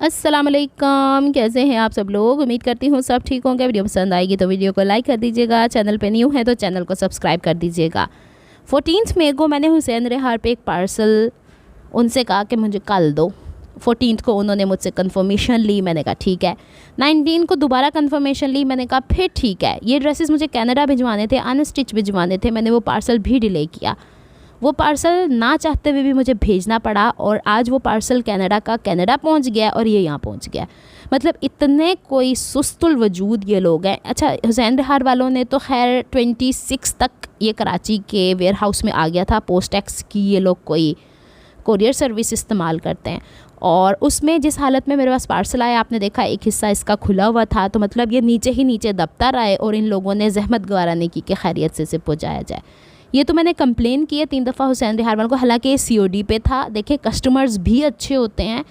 अस्सलाम वालेकुम, कैसे हैं आप सब लोग। उम्मीद करती हूँ सब ठीक होंगे। वीडियो पसंद आएगी तो वीडियो को लाइक कर दीजिएगा, चैनल पे न्यू है तो चैनल को सब्सक्राइब कर दीजिएगा। 14 मई को मैंने हुसैन रेहार पे एक पार्सल उनसे कहा कि मुझे कल दो। 14 को उन्होंने मुझसे कंफर्मेशन ली, मैंने कहा ठीक है। 19 को दोबारा कंफर्मेशन ली, मैंने कहा फिर ठीक है। ये ड्रेसेस मुझे कनाडा भिजवाने थे, अनस्टिच भिजवाने थे, मैंने वो पार्सल भी डिले किया। वो पार्सल ना चाहते हुए भी मुझे भेजना पड़ा और आज वो पार्सल कनाडा का कनाडा पहुंच गया और ये यहाँ पहुंच गया। मतलब इतने कोई सुस्तुल वजूद ये लोग हैं। अच्छा, हुसैन रेहार वालों ने तो खैर 26 तक ये कराची के वेयर हाउस में आ गया था। पोस्ट एक्स की ये लोग कोई कोरियर सर्विस इस्तेमाल करते हैं और उसमें जिस हालत में मेरे पास पार्सल आया, आपने देखा एक हिस्सा इसका खुला हुआ था, तो मतलब ये नीचे ही नीचे दबता रहा है और इन लोगों ने जहमत गवारा नहीं की कि खैरियत से इसे पहुँचाया जाए। ये तो मैंने कंप्लेन की है 3 दफ़ा हुसैन रेहार वालों को, हालांकि ये COD पे था। देखिए, कस्टमर्स भी अच्छे होते हैं,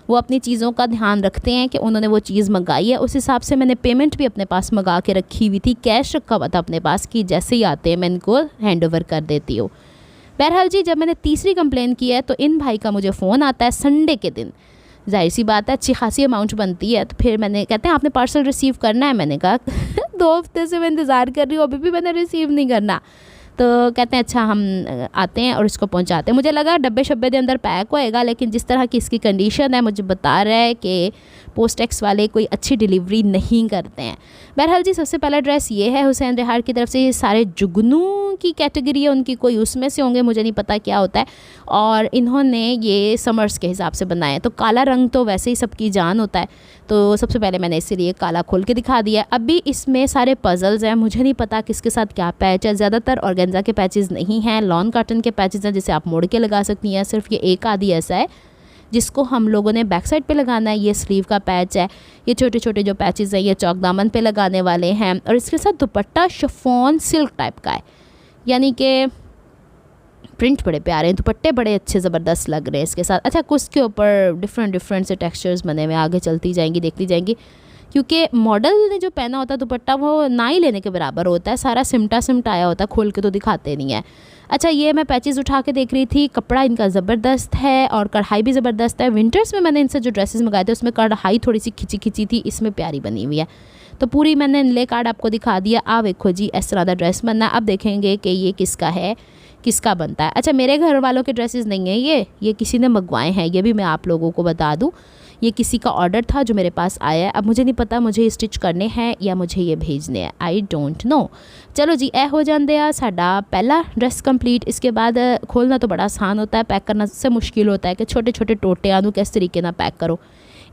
वो अपनी चीज़ों का ध्यान रखते हैं कि उन्होंने वो चीज़ मंगाई है, उस हिसाब से मैंने पेमेंट भी अपने पास मंगा के रखी हुई थी, कैश रखा हुआ था अपने पास कि जैसे ही आते हैं मैं इनको हैंड ओवर कर देती हूँ। बहरहाल जी, जब मैंने तीसरी कंप्लेन की है तो इन भाई का मुझे फ़ोन आता है संडे के दिन। जाहिर सी बात है, अच्छी खासी अमाउंट बनती है। तो फिर मैंने कहते हैं आपने पार्सल रिसीव करना है। मैंने कहा 2 हफ्ते से मैं इंतज़ार कर रही हूँ, अभी भी मैंने रिसीव नहीं करना। तो कहते हैं अच्छा हम आते हैं और इसको पहुंचाते हैं। मुझे लगा डब्बे शब्बे के अंदर पैक होएगा, लेकिन जिस तरह की इसकी कंडीशन है मुझे बता रहा है कि पोस्ट एक्स वाले कोई अच्छी डिलीवरी नहीं करते हैं। बहरहाल जी, सबसे पहला ड्रेस ये है हुसैन रेहार की तरफ से। ये सारे जुगनू की कैटेगरी है उनकी, कोई उसमें से होंगे, मुझे नहीं पता क्या होता है। और इन्होंने ये समर्स के हिसाब से बनाए हैं। तो काला रंग तो वैसे ही सबकी जान होता है, तो सबसे पहले मैंने इसीलिए काला खोल के दिखा दिया। अभी इसमें सारे पजल्स हैं, मुझे नहीं पता किसके साथ क्या पैच है। ज़्यादातर ऑर्गेन्जा के पैचेस नहीं हैं, लॉन कॉटन के पैचेस हैं जिसे आप मोड़ के लगा सकती हैं। सिर्फ ये एक आधी ऐसा है जिसको हम लोगों ने बैक साइड पे लगाना है। ये स्लीव का पैच है। ये छोटे छोटे जो पैचेस हैं ये चौक दामन पे लगाने वाले हैं। और इसके साथ दुपट्टा शिफॉन सिल्क टाइप का है, यानी कि प्रिंट बड़े प्यारे हैं, दुपट्टे बड़े अच्छे ज़बरदस्त लग रहे हैं इसके साथ। अच्छा, कुछ के ऊपर डिफरेंट से टेक्सचर्स बने हुए, आगे चलती जाएंगी देखती जाएंगी, क्योंकि मॉडल ने जो पहना होता है दुपट्टा वो ना ही लेने के बराबर होता है, सारा सिमटा आया होता है, खोल के तो दिखाते नहीं है। अच्छा, ये मैं पैचेस उठा के देख रही थी, कपड़ा इनका ज़बरदस्त है और कढ़ाई भी ज़बरदस्त है। विंटर्स में मैंने इनसे जो ड्रेसेस मंगाए थे उसमें कढ़ाई थोड़ी सी खिंची थी, इसमें प्यारी बनी हुई है। तो पूरी मैंने इनले कार्ड आपको दिखा दिया। आप देखो जी, इस तरह का ड्रेस बनना। अब देखेंगे कि ये किसका है, किसका बनता है। अच्छा, मेरे घर वालों के ड्रेसेस नहीं है, ये किसी ने मंगवाए हैं, ये भी मैं आप लोगों को बता दूं। ये किसी का ऑर्डर था जो मेरे पास आया है। अब मुझे नहीं पता मुझे स्टिच करने हैं या मुझे ये भेजने हैं, आई डोंट नो। चलो जी, ए हो जाते हैं साडा पहला ड्रेस कंप्लीट। इसके बाद खोलना तो बड़ा आसान होता है, पैक करना सबसे मुश्किल होता है कि छोटे छोटे टोटियां नू किस तरीके ना पैक करो।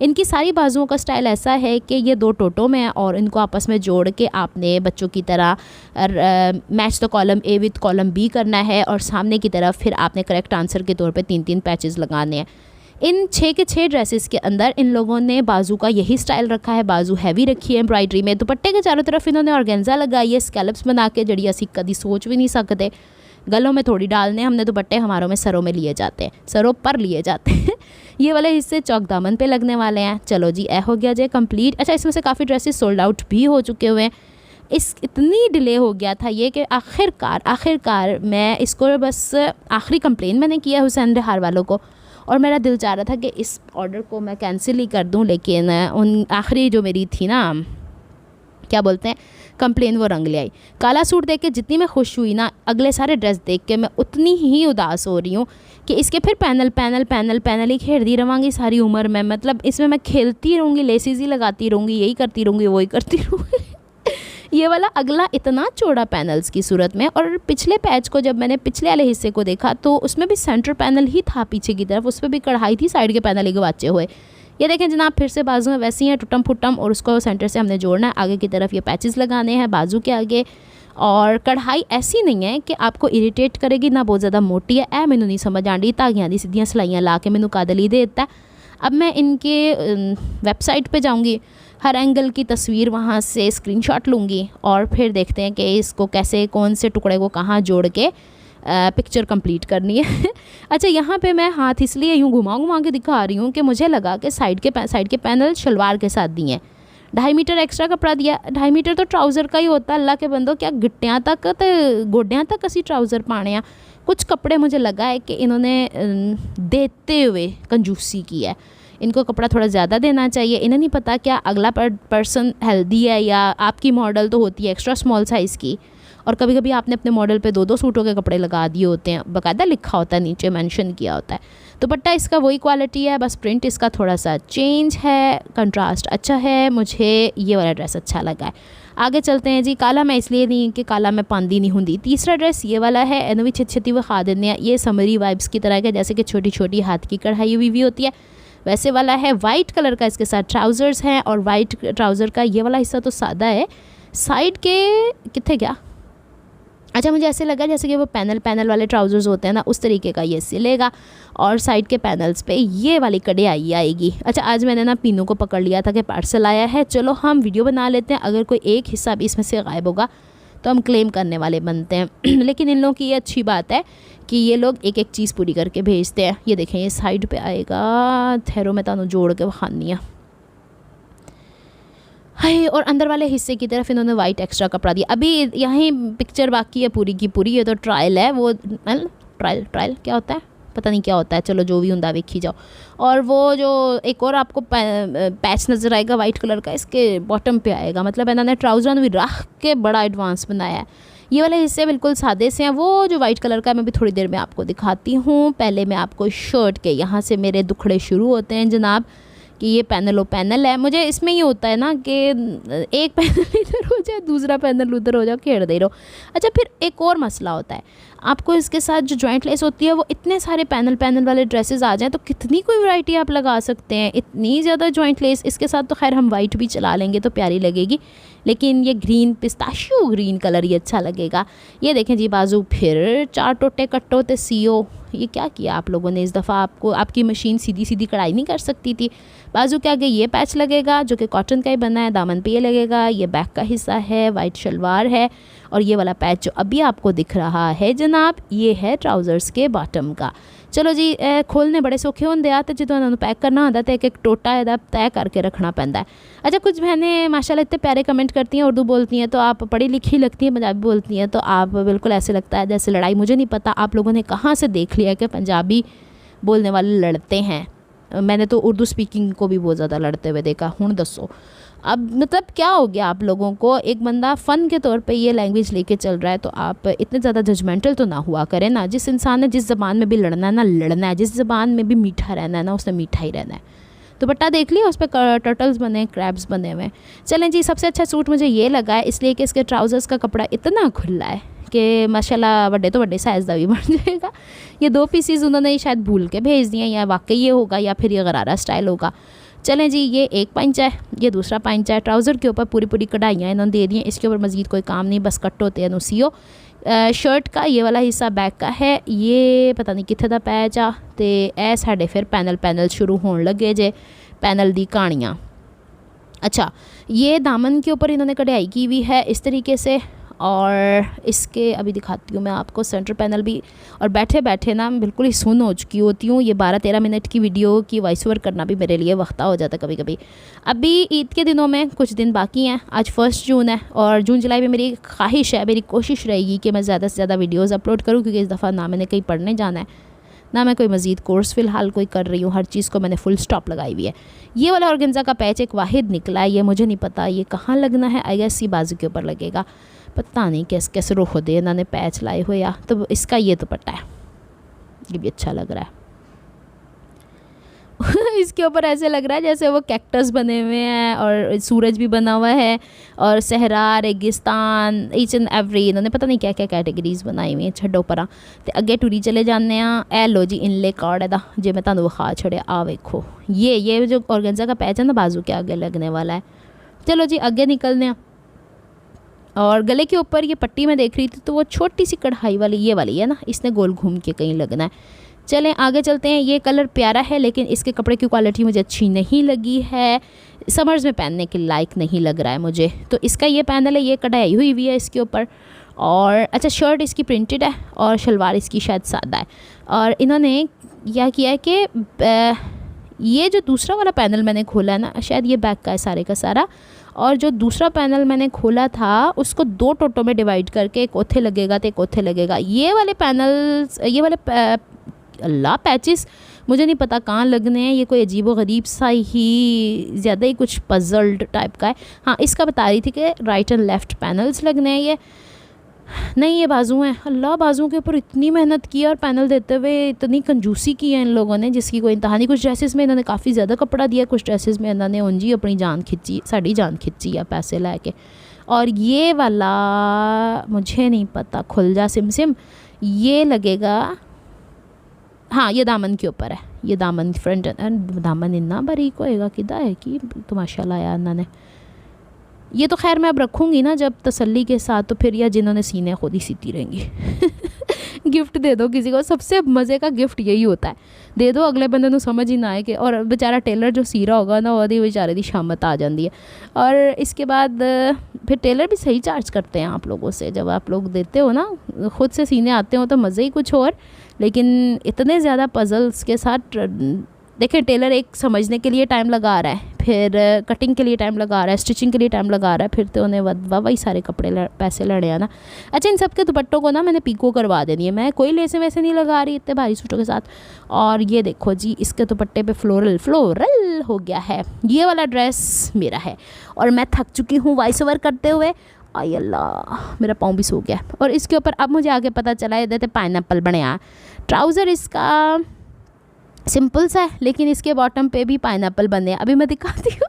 इनकी सारी बाजुओं का स्टाइल ऐसा है कि ये 2 टोटों में है और इनको आपस में जोड़ के आपने बच्चों की तरह match the column A with column B करना है और सामने की तरफ फिर आपने करेक्ट आंसर के तौर पे 3 पैचेस लगाने हैं। इन 6 के 6 ड्रेसेस के अंदर इन लोगों ने बाजू का यही स्टाइल रखा है, बाजू हैवी रखी है एम्ब्रॉयडरी में। दुपट्टे के चारों तरफ इन्होंने ऑर्गेन्जा लगाई है, स्कैलप्स बना के, जड़ी असी कभी सोच भी नहीं सकते। गलों में थोड़ी डालने हमने दुपट्टे, हमारों में सरों में लिए जाते हैं, सरों पर लिए जाते हैं। ये वाले हिस्से चौक दामन पे लगने वाले हैं। चलो जी, ए हो गया जी कंप्लीट। अच्छा, इसमें से काफ़ी ड्रेसेस सोल्ड आउट भी हो चुके हुए हैं। इतनी डिले हो गया था ये कि आखिरकार मैं इसको बस आखिरी कंप्लेन मैंने किया हुसैन रेहार वालों को और मेरा दिल चाह रहा था कि इस ऑर्डर को मैं कैंसिल ही कर दूं, लेकिन उन आखिरी जो मेरी थी ना, क्या बोलते हैं, कंप्लेन, वो रंग ले आई। काला सूट देख के जितनी मैं खुश हुई ना, अगले सारे ड्रेस देख के मैं उतनी ही उदास हो रही हूँ कि इसके फिर पैनल ही खेलती रहूँगी सारी उम्र में। मतलब इसमें मैं खेलती रहूँगी, लेसिस ही लगाती रहूँगी, यही करती रहूँगी, वही करती रहूँगी। ये वाला अगला इतना चौड़ा पैनल्स की सूरत में। और पिछले पैच को जब मैंने पिछले वाले हिस्से को देखा तो उसमें भी सेंटर पैनल ही था पीछे की तरफ, उस पर भी कढ़ाई थी, साइड के पैनल ही गवाचे हुए। ये देखें जनाब, फिर से बाजू में वैसी हैं टुटम फुटम और उसको सेंटर से हमने जोड़ना है। आगे की तरफ ये पैचेस लगाने हैं बाजू के आगे। और कढ़ाई ऐसी नहीं है कि आपको इरिटेट करेगी, ना बहुत ज़्यादा मोटी है। मैनू नहीं समझ आती, धागियां दी सीधियां सिलाइयां ला के मैनू कादली दे देता है। अब मैं इनके वेबसाइट पे जाऊंगी, हर एंगल की तस्वीर वहाँ से स्क्रीनशॉट लूँगी और फिर देखते हैं कि इसको कैसे, कौन से टुकड़े को कहाँ जोड़ के पिक्चर कंप्लीट करनी है। अच्छा, यहाँ पे मैं हाथ इसलिए यूँ घुमा के दिखा रही हूँ कि मुझे लगा कि साइड के पैनल शलवार के साथ दिए हैं। 2.5 मीटर एक्स्ट्रा कपड़ा दिया। 2.5 मीटर तो ट्राउज़र का ही होता है। अल्लाह के बंदो, क्या गिट्टियाँ तक तो गोड्याँ तक असी ट्राउज़र पाने हैं। कुछ कपड़े मुझे लगा है कि इन्होंने देते हुए कंजूसी की है। इनको कपड़ा थोड़ा ज़्यादा देना चाहिए। इन्हें नहीं पता क्या अगला पर्सन हेल्दी है, या आपकी मॉडल तो होती है एक्स्ट्रा स्मॉल साइज़ की, और कभी कभी आपने अपने मॉडल पे 2-2 सूटों के कपड़े लगा दिए होते हैं, बाकायदा लिखा होता है नीचे, मेंशन किया होता है। दुपट्टा इसका वही क्वालिटी है, बस प्रिंट इसका थोड़ा सा चेंज है, कंट्रास्ट अच्छा है, मुझे ये वाला ड्रेस अच्छा लगा है। आगे चलते हैं जी। काला मैं इसलिए नहीं कि काला मैं पांदी नहीं होंगी। तीसरा ड्रेस ये वाला है, एनो भी छती विखा देने हैं। ये समरी वाइब्स की तरह के, जैसे कि छोटी छोटी हाथ की कढ़ाई हुई होती है वैसे वाला है। वाइट कलर का इसके साथ ट्राउज़र्स हैं, और वाइट ट्राउज़र का ये वाला हिस्सा तो सादा है, साइड के कितने क्या, अच्छा मुझे ऐसे लगा जैसे कि वो पैनल वाले ट्राउज़र्स होते हैं ना, उस तरीके का ये सिलेगा, और साइड के पैनल्स पे ये वाली कढ़ाई आएगी। अच्छा आज मैंने ना पीनों को पकड़ लिया था कि पार्सल आया है, चलो हम वीडियो बना लेते हैं। अगर कोई एक हिस्सा भी इसमें से गायब होगा तो हम क्लेम करने वाले बनते हैं लेकिन इन लोगों की ये अच्छी बात है कि ये लोग एक एक चीज़ पूरी करके भेजते हैं। ये देखें ये साइड पे आएगा, ठहरो मैं तानू जोड़ के खानी है, हाय। और अंदर वाले हिस्से की तरफ इन्होंने वाइट एक्स्ट्रा कपड़ा दिया। अभी यहीं पिक्चर बाकी है पूरी की पूरी, ये तो ट्रायल है, वो ट्रायल क्या होता है पता नहीं क्या होता है, चलो जो भी होंगे देखी जाओ। और वो जो एक और आपको पैच नज़र आएगा वाइट कलर का, इसके बॉटम पे आएगा, मतलब इन्होंने ट्राउज़र भी रख के बड़ा एडवांस बनाया है। ये वाले हिस्से बिल्कुल सादे से हैं। वो जो वाइट कलर का मैं भी थोड़ी देर में आपको दिखाती हूँ। पहले मैं आपको शर्ट के यहाँ से मेरे दुखड़े शुरू होते हैं जनाब, कि ये पैनल है। मुझे इसमें ये होता है ना कि एक पैनल इधर हो जाए दूसरा पैनल उधर हो जाए, खेड़ दे रहो। अच्छा फिर एक और मसला होता है, आपको इसके साथ जो जॉइंट लेस होती है वो इतने सारे पैनल वाले ड्रेसेस आ जाएं तो कितनी कोई वैरायटी आप लगा सकते हैं, इतनी ज़्यादा जॉइंट लेस। इसके साथ तो खैर हम वाइट भी चला लेंगे तो प्यारी लगेगी, लेकिन ये ग्रीन पिस्ताशियो ग्रीन कलर ये अच्छा लगेगा। ये देखें जी बाजू फिर 4 टोटे कट्टो ते सीओ। ये क्या किया आप लोगों ने इस दफ़ा, आपको आपकी मशीन सीधी सीधी कढ़ाई नहीं कर सकती थी। बाजू के आगे ये पैच लगेगा जो कि कॉटन का ही बना है, दामन पे ये लगेगा, ये बैक का हिस्सा है, वाइट शलवार है, और ये वाला पैच जो अभी आपको दिख रहा है जनाब ये है ट्राउज़र्स के बॉटम का। चलो जी खोलने बड़े सौखे होंगे आ, तो जो उन्होंने पैक करना होता तो एक एक टोटा ਇਹਦਾ तय करके रखना पैंदा है। अच्छा कुछ बहनें माशाल्लाह इतने प्यारे कमेंट करती हैं, उर्दू बोलती हैं तो आप पढ़ी लिखी लगती हैं, पंजाबी बोलती हैं तो आप बिल्कुल ऐसे लगता है जैसे लड़ाई। मुझे नहीं पता आप लोगों ने कहाँ से देख लिया कि पंजाबी बोलने वाले लड़ते हैं। मैंने तो उर्दू स्पीकिंग को भी बहुत ज़्यादा लड़ते हुए देखा। हूँ दसो अब मतलब क्या हो गया आप लोगों को, एक बंदा फ़न के तौर पे ये लैंग्वेज लेके चल रहा है तो आप इतने ज़्यादा जजमेंटल तो ना हुआ करें ना। जिस इंसान ने जिस ज़बान में भी लड़ना है ना लड़ना है, जिस ज़बान में भी मीठा रहना है ना उसने मीठा ही रहना है। दुपट्टा देख लिया, उस पर टर्टल्स बने, क्रैब्स बने हुए। चलें जी सबसे अच्छा सूट मुझे ये लगा है, इसलिए कि इसके ट्राउज़र्स का कपड़ा इतना खुला है कि माशाल्लाह बड़े तो बड़े साइज़ का भी बन जाएगा। ये 2 पीसीज उन्होंने शायद भूल के भेज दिए, या वाकई ये होगा या फिर ये गरारा स्टाइल होगा। चलें जी ये एक पंच है, ये दूसरा पंच है। ट्राउज़र के ऊपर पूरी पूरी कढ़ाइयाँ इन्होंने दे दी हैं, इसके ऊपर मज़ीद कोई काम नहीं, बस कट होते हैं नुसियो। शर्ट का ये वाला हिस्सा बैक का है, ये पता नहीं कितने का पैच आ, तो ए साढ़े फिर पैनल शुरू होने लगे जे पैनल दी कहानियाँ। अच्छा ये दामन के ऊपर इन्होंने कढ़ाई की हुई है इस तरीके से, और इसके अभी दिखाती हूँ मैं आपको सेंटर पैनल भी। और बैठे बैठे ना बिल्कुल ही सुन हो चुकी होती हूँ। ये 12-13 मिनट की वीडियो की वॉइस ओवर करना भी मेरे लिए वक्ता हो जाता है कभी कभी। अभी ईद के दिनों में कुछ दिन बाकी हैं, आज 1 जून है, और जून जुलाई में मेरी ख्वाहिश है, मेरी कोशिश रहेगी कि मैं ज़्यादा से ज़्यादा वीडियोज़ अपलोड करूँ, क्योंकि इस दफ़ा ना मैंने कहीं पढ़ने जाना है ना मैं कोई मज़ीद कोर्स फ़िलहाल कोई कर रही हूँ, हर चीज़ को मैंने फुल स्टॉप लगाई हुई है। ये वाला ऑर्गेन्जा का पैच एक वाहिद निकला है, ये मुझे नहीं पता ये कहाँ लगना है, आई गेस बाजू के ऊपर लगेगा, पता नहीं कैसे रुख दे इन्होंने पैच लाए हुए या। तो इसका ये दुपट्टा है, ये भी अच्छा लग रहा है इसके ऊपर ऐसे लग रहा है जैसे वो कैक्टस बने हुए हैं और सूरज भी बना हुआ है, और सहरा रेगिस्तान ईच एंड एवरी इन्होंने पता नहीं क्या क्या कैटेगरीज बनाई हुई हैं। छड्डो परा तो अगे टुरी चले जाने। ए लो जी इनले कार्ड है जे मैं तुहानू विखा छड़िया, आ वेखो ये जो ऑर्गेन्जा का पैच है ना बाजू के आगे लगने वाला है। चलो जी आगे निकलने। और गले के ऊपर ये पट्टी मैं देख रही थी तो वो छोटी सी कढ़ाई वाली ये वाली है ना, इसने गोल घूम के कहीं लगना है। चलें आगे चलते हैं। ये कलर प्यारा है लेकिन इसके कपड़े की क्वालिटी मुझे अच्छी नहीं लगी है, समर्स में पहनने के लायक नहीं लग रहा है मुझे। तो इसका ये पैनल है, ये कढ़ाई हुई है इसके ऊपर। और अच्छा शर्ट इसकी प्रिंटेड है और शलवार इसकी शायद सादा है। और इन्होंने यह किया है कि ये जो दूसरा वाला पैनल मैंने खोला है ना, शायद ये बैक का है सारे का सारा, और जो दूसरा पैनल मैंने खोला था उसको 2 टोटों में डिवाइड करके एक ओथे लगेगा तो एक ओथे लगेगा। ये वाले पैनल्स ये वाले अल्लाह पैचेस मुझे नहीं पता कहाँ लगने हैं, ये कोई अजीब व गरीब सा ही ज़्यादा ही कुछ पजल्ड टाइप का है। हाँ, इसका बता रही थी कि राइट एंड लेफ़्ट पैनल्स लगने हैं। ये नहीं, ये बाजू हैं। अल्लाह, बाजू के ऊपर इतनी मेहनत की और पैनल देते हुए इतनी कंजूसी की है इन लोगों ने जिसकी कोई इंतहा नहीं। कुछ ड्रेसेस में इन्होंने काफ़ी ज़्यादा कपड़ा दिया, कुछ ड्रेसेस में इन्होंने उंजी अपनी जान खिंची, साड़ी जान खिंची है पैसे लेके। और ये वाला मुझे नहीं पता, खुल जा सिम सिम, ये लगेगा, हाँ ये दामन के ऊपर है। ये दामन फ्रंट, दामन इतना बारीक होएगा किदा है कि तमाशा लाया इन्होंने। ये तो खैर मैं अब रखूँगी ना जब तसल्ली के साथ, तो फिर या जिन्होंने सीने खुद ही सीती रहेंगी। गिफ्ट दे दो किसी को, सबसे मज़े का गिफ्ट यही होता है, दे दो अगले बंदे को समझ ही ना आए कि, और बेचारा टेलर जो सी रहा होगा ना वो बेचारे की शामत आ जाती है। और इसके बाद फिर टेलर भी सही चार्ज करते हैं आप लोगों से, जब आप लोग देते हो ना, ख़ुद से सीने आते हो तो मज़े ही कुछ और। लेकिन इतने ज़्यादा पज़ल्स के साथ देखें, टेलर एक समझने के लिए टाइम लगा रहा है, फिर कटिंग के लिए टाइम लगा रहा है, स्टिचिंग के लिए टाइम लगा रहा है, फिर तो उन्हें वही सारे कपड़े पैसे लड़े हैं ना। अच्छा, इन सब के दुपट्टों को ना मैंने पीको करवा देनी है, मैं कोई लेसे वैसे नहीं लगा रही इतने भारी सूटों के साथ। और ये देखो जी, इसके दुपट्टे पे फ्लोरल हो गया है। ये वाला ड्रेस मेरा है और मैं थक चुकी हूँ वॉइस ओवर करते हुए। आई अल्लाह, मेरा पाँव भी सो गया। और इसके ऊपर अब मुझे आगे पता चला है देते पाइनएप्पल बनया। ट्राउज़र इसका सिंपल सा है, लेकिन इसके बॉटम पे भी पाइनएप्पल बने। अभी मैं दिखाती हूँ,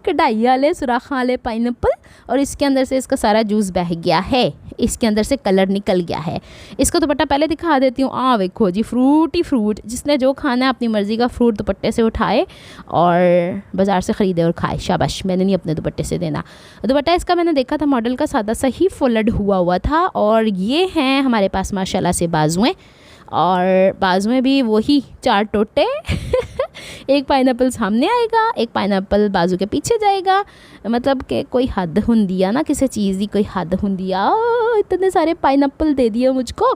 कढ़ाई वाले सुराख वाले पाइनएप्पल, और इसके अंदर से इसका सारा जूस बह गया है, इसके अंदर से कलर निकल गया है। इसको दुपट्टा पहले दिखा देती हूँ। देखो जी, फ्रूट ही फ्रूट, जिसने जो खाना है अपनी मर्ज़ी का फ्रूट दुपट्टे से उठाए और बाज़ार से ख़रीदे और खाए। शाबाश, मैंने नहीं अपने दुपट्टे से देना। दुपट्टा इसका मैंने देखा था मॉडल का, सादा सा ही फोल्ड हुआ था। और ये हैं हमारे पास माशाल्लाह से बाजुएँ, और बाजू में भी वही 4 टोटे। एक पाइनएप्पल सामने आएगा, एक पाइनएप्पल बाजू के पीछे जाएगा। मतलब कि कोई हद हुंदी है ना, किसी चीज़ की कोई हद हुंदी है। इतने सारे पाइनएप्पल दे दिए मुझको।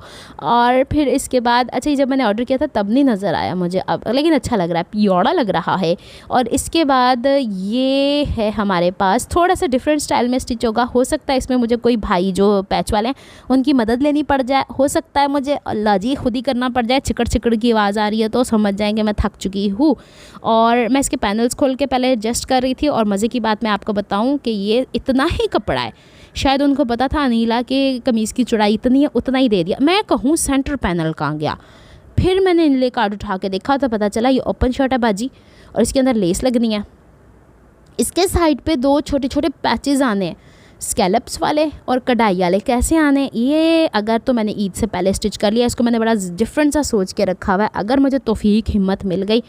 और फिर इसके बाद अच्छा, जब मैंने ऑर्डर किया था तब नहीं नज़र आया मुझे अब, लेकिन अच्छा लग रहा है, प्योरा लग रहा है। और इसके बाद ये है हमारे पास, थोड़ा सा डिफरेंट स्टाइल में स्टिच होगा। हो सकता है इसमें मुझे कोई भाई जो पैच वाले हैं उनकी मदद लेनी पड़ जाए, हो सकता है मुझे अल्लाह जी खुद ही करना पड़ जाए। चिकड़ चिकड़ की आवाज़ आ रही है तो समझ जाएंगे मैं थक चुकी हूँ। और मैं इसके पैनल्स खोल के पहले एडजस्ट कर रही थी। और मज़े की बात मैं आपको बताऊं कि ये इतना ही कपड़ा है, शायद उनको पता था अनीला के कमीज़ की चौड़ाई इतनी है, उतना ही दे दिया। मैं कहूँ सेंटर पैनल कहाँ गया। फिर मैंने इनले कार्ड उठा के देखा तो पता चला ये ओपन शर्ट है बाजी, और इसके अंदर लेस लगनी है। इसके साइड पे 2 छोटे छोटे पैचेस आने हैं, स्कैलप्स वाले और कढ़ाई वाले। कैसे आने ये, अगर तो मैंने ईद से पहले स्टिच कर लिया, इसको मैंने बड़ा डिफरेंट सा सोच के रखा हुआ है। अगर मुझे तौफीक हिम्मत मिल गई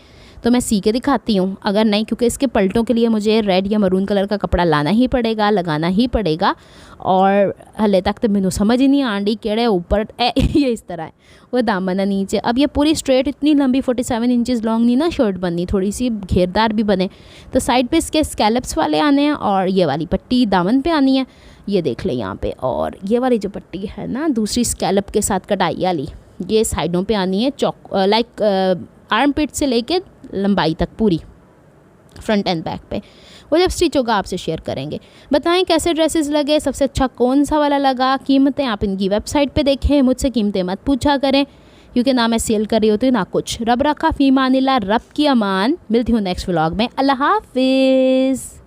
तो मैं सी के दिखाती हूँ, अगर नहीं, क्योंकि इसके पलटों के लिए मुझे रेड या मरून कलर का कपड़ा लाना ही पड़ेगा, लगाना ही पड़ेगा। और हले तक तो मैंने समझ ही नहीं आंडी केड़े ऊपर ये इस तरह है, वो दामन है नीचे। अब ये पूरी स्ट्रेट इतनी लंबी 47 इंचज़ लॉन्ग नहीं ना शर्ट बननी, थोड़ी सी घेरदार भी बने। तो साइड पे इसके स्कैलप्स वाले आने हैं, और ये वाली पट्टी दामन पे आनी है, ये देख लें यहाँ पे। और ये वाली जो पट्टी है ना दूसरी स्कैलप के साथ कढ़ाई वाली, ये साइडों पे आनी है, लाइक आर्म पिट से लेके लंबाई तक पूरी, फ्रंट एंड बैक पे। वो जब स्टिच होगा आपसे शेयर करेंगे। बताएं कैसे ड्रेसेस लगे, सबसे अच्छा कौन सा वाला लगा। कीमतें आप इनकी वेबसाइट पे देखें, मुझसे कीमतें मत पूछा करें, क्योंकि ना मैं सेल कर रही होती हूँ ना कुछ। रब रखा फ़ीमानिल्लाह, रब की अमान। मिलती हूँ नेक्स्ट व्लॉग में। अल्लाह हाफिज़।